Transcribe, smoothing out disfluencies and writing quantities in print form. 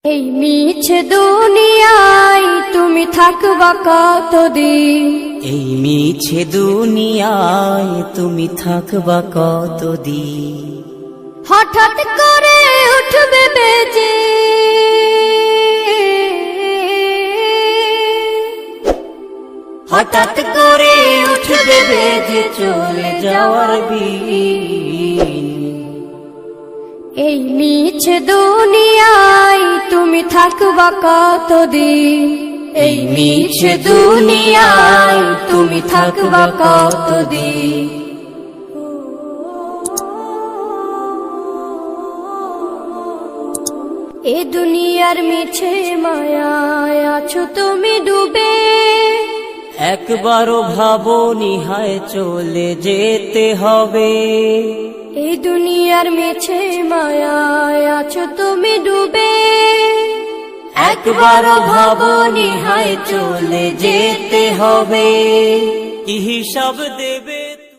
এই মিছে দুনিয়ায় তুমি থাকবা কতদিন? এই মিছে দুনিয়ায় তুমি থাকবা কতদিন? হঠাৎ করে উঠবে বেজে হঠাৎ করে উঠবে বেজে চলে যাওয়ার বিন। এই মিছে দুনিয়ায় তুমি থাকবা কতদিন? এই মিছে দুনিয়ায় তুমি থাকবা কতদিন? এ দুনিয়ার মিছে মায়ায় আছো তুমি ডুবে, একবারও ভাবনি হায় চলে যেতে হবে। এই দুনিয়ার মিছে মায়ায় আছো তুমি ডুবে, একবারও ভাবনি হায় চলে যেতে হবে। কি হিসাব দেবে